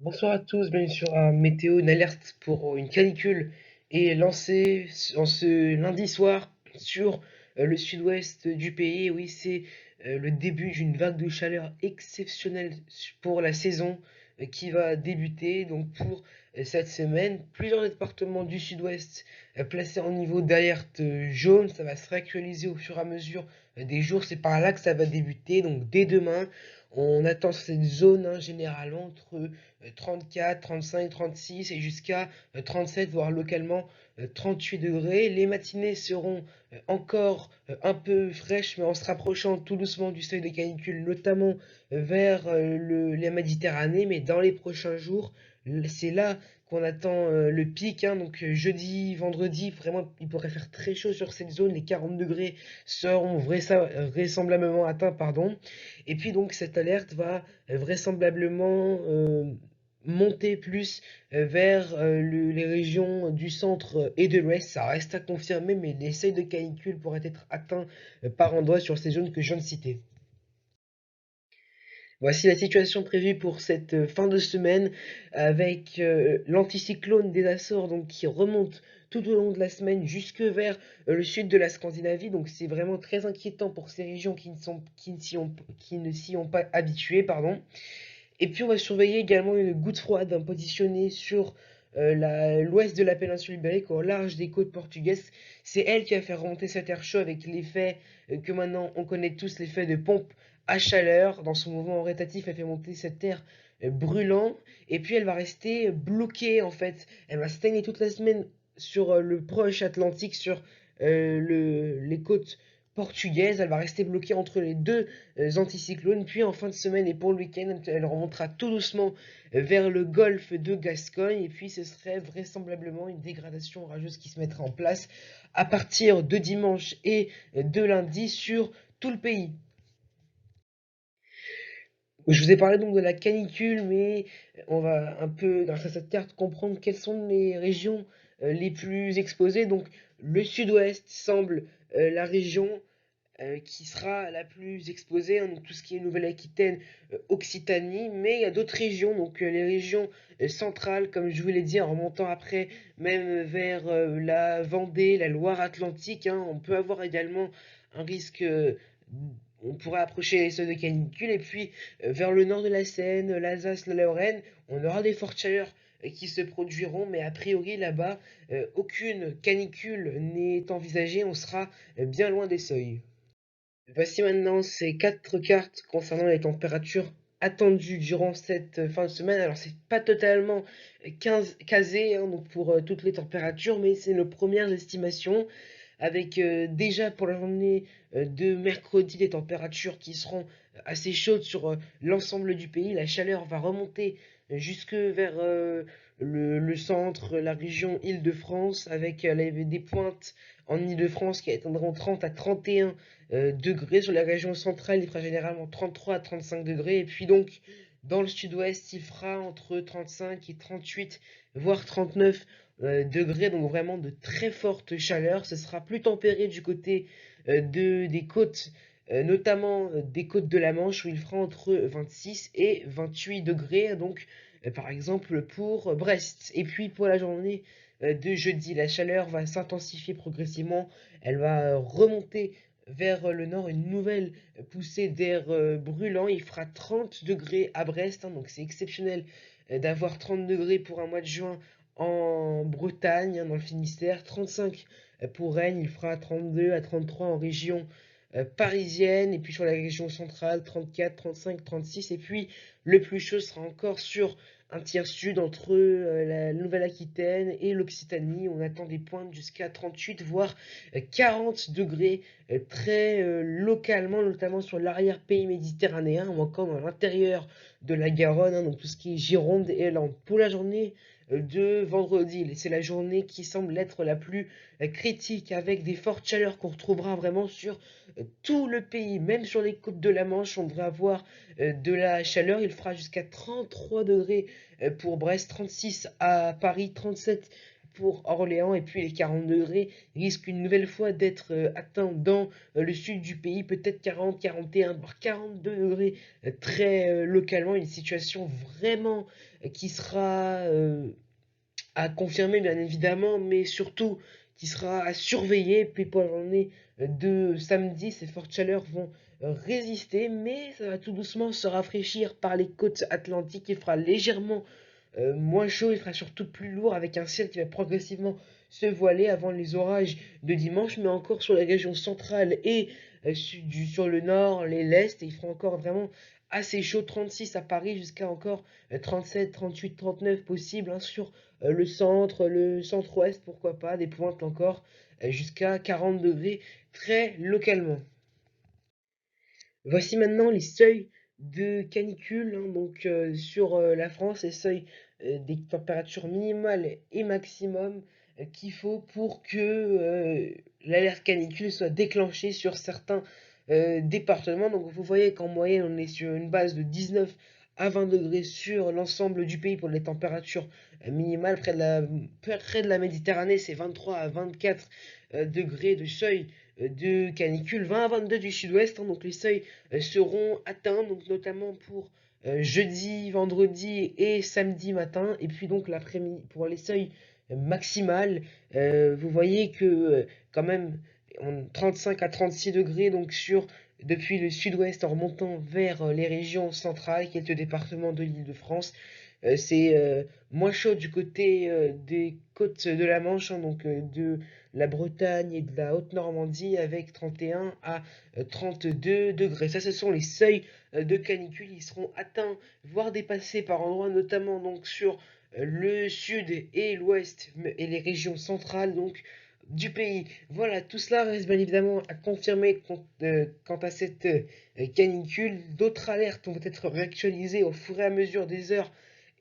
Bonsoir à tous, bienvenue sur un météo, une alerte pour une canicule est lancée en ce lundi soir sur le sud-ouest du pays. Oui, c'est le début d'une vague de chaleur exceptionnelle pour la saison qui va débuter. Donc pour cette semaine, plusieurs départements du sud-ouest placés en niveau d'alerte jaune. Ça va se réactualiser au fur et à mesure des jours. C'est par là que ça va débuter. Donc dès demain, on attend cette zone généralement entre 34, 35, 36 et jusqu'à 37, voire localement 38 degrés. Les matinées seront encore un peu fraîches, mais en se rapprochant tout doucement du seuil de canicule, notamment vers la Méditerranée. Mais dans les prochains jours, c'est là qu'on attend le pic, hein. Donc jeudi, vendredi, vraiment, il pourrait faire très chaud sur cette zone. Les 40 degrés seront vraisemblablement atteints, pardon. Et puis donc cette alerte va vraisemblablement monter plus vers les régions du centre et de l'ouest. Ça reste à confirmer, mais les seuils de canicule pourraient être atteints par endroits sur ces zones que je viens de citer. Voici la situation prévue pour cette fin de semaine avec l'anticyclone des Açores donc, qui remonte tout au long de la semaine jusque vers le sud de la Scandinavie. Donc c'est vraiment très inquiétant pour ces régions qui ne s'y ont pas habituées, pardon. Et puis on va surveiller également une goutte froide positionnée sur l'ouest de la péninsule ibérique au large des côtes portugaises. C'est elle qui va faire remonter cet air chaud avec l'effet que maintenant on connaît tous, l'effet de pompe à chaleur. Dans son mouvement rotatif, elle fait monter cet air brûlant et puis elle va rester bloquée en fait. Elle va stagner toute la semaine sur le proche Atlantique, sur les côtes portugaise. Elle va rester bloquée entre les deux anticyclones. Puis en fin de semaine et pour le week-end, elle remontera tout doucement vers le golfe de Gascogne. Et puis ce serait vraisemblablement une dégradation orageuse qui se mettra en place à partir de dimanche et de lundi sur tout le pays. Je vous ai parlé donc de la canicule, mais on va un peu, grâce à cette carte, comprendre quelles sont les régions les plus exposées. Donc le sud-ouest semble la région qui sera la plus exposée, hein, donc tout ce qui est Nouvelle-Aquitaine, Occitanie, mais il y a d'autres régions, donc les régions centrales, comme je vous l'ai dit, en remontant après, même vers la Vendée, la Loire-Atlantique, hein, on peut avoir également un risque, on pourrait approcher les seuils de canicule, et puis vers le nord de la Seine, l'Alsace, la Lorraine, on aura des fortes chaleurs qui se produiront, mais a priori là-bas, aucune canicule n'est envisagée, on sera bien loin des seuils. Voici maintenant ces quatre cartes concernant les températures attendues durant cette fin de semaine. Alors c'est pas totalement 15 casé hein, donc pour toutes les températures, mais c'est nos premières estimations avec déjà pour la journée de mercredi des températures qui seront assez chaudes sur l'ensemble du pays. La chaleur va remonter jusque vers le centre, la région Île-de-France, avec des pointes en Île-de-France qui atteindront 30 à 31 degrés. Sur la région centrale, il fera généralement 33 à 35 degrés. Et puis donc, dans le sud-ouest, il fera entre 35 et 38, voire 39 degrés. Donc vraiment de très fortes chaleurs. Ce sera plus tempéré du côté des côtes, notamment des côtes de la Manche, où il fera entre 26 et 28 degrés. Donc, par exemple, pour Brest. Et puis pour la journée de jeudi, la chaleur va s'intensifier progressivement. Elle va remonter vers le nord une nouvelle poussée d'air brûlant. Il fera 30 degrés à Brest, hein, donc c'est exceptionnel d'avoir 30 degrés pour un mois de juin en Bretagne, hein, dans le Finistère. 35 pour Rennes, il fera 32 à 33 en région parisienne. Et puis sur la région centrale, 34, 35, 36. Et puis le plus chaud sera encore sur un tiers sud entre la Nouvelle-Aquitaine et l'Occitanie. On attend des pointes jusqu'à 38, voire 40 degrés très localement, notamment sur l'arrière-pays méditerranéen ou encore dans l'intérieur de la Garonne, hein, donc tout ce qui est Gironde et Land. Pour la journée de vendredi, c'est la journée qui semble être la plus critique avec des fortes chaleurs qu'on retrouvera vraiment sur tout le pays, même sur les côtes de la Manche, on devrait avoir de la chaleur. Il fera jusqu'à 33 degrés pour Brest, 36 à Paris, 37 pour Orléans, et puis les 40 degrés risquent une nouvelle fois d'être atteints dans le sud du pays, peut-être 40, 41, voire 42 degrés très localement, une situation vraiment qui sera à confirmer bien évidemment, mais surtout qui sera à surveiller. Puis pour la journée de samedi, ces fortes chaleurs vont résister, mais ça va tout doucement se rafraîchir par les côtes atlantiques. Il fera légèrement moins chaud, il fera surtout plus lourd avec un ciel qui va progressivement se voiler avant les orages de dimanche, mais encore sur la région centrale et sur le nord, l'est, il fera encore vraiment assez chaud, 36 à Paris jusqu'à encore 37, 38, 39 possible hein, sur le centre-ouest, pourquoi pas, des pointes encore jusqu'à 40 degrés très localement. Voici maintenant les seuils de canicule hein, donc sur la France, les seuils des températures minimales et maximum qu'il faut pour que l'alerte canicule soit déclenchée sur certains départements. Donc vous voyez qu'en moyenne on est sur une base de 19 à 20 degrés sur l'ensemble du pays pour les températures minimales. Près de la Méditerranée, c'est 23 à 24 degrés de seuil de canicule, 20 à 22 du sud-ouest, hein, donc les seuils seront atteints, donc notamment pour jeudi, vendredi et samedi matin, et puis donc l'après-midi pour les seuils maximales, vous voyez que quand même 35 à 36 degrés donc depuis le sud-ouest en remontant vers les régions centrales, quelques départements de l'Île-de-France. C'est moins chaud du côté des côtes de la Manche, hein, donc de la Bretagne et de la Haute-Normandie avec 31 à 32 degrés. Ça, ce sont les seuils de canicule. Ils seront atteints, voire dépassés par endroits, notamment donc sur le sud et l'ouest et les régions centrales donc du pays. Voilà, tout cela reste bien évidemment à confirmer quant à cette canicule. D'autres alertes vont être réactualisées au fur et à mesure des heures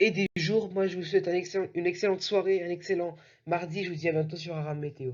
et des jours. Moi, je vous souhaite une excellente soirée, un excellent mardi. Je vous dis à bientôt sur Aram Météo.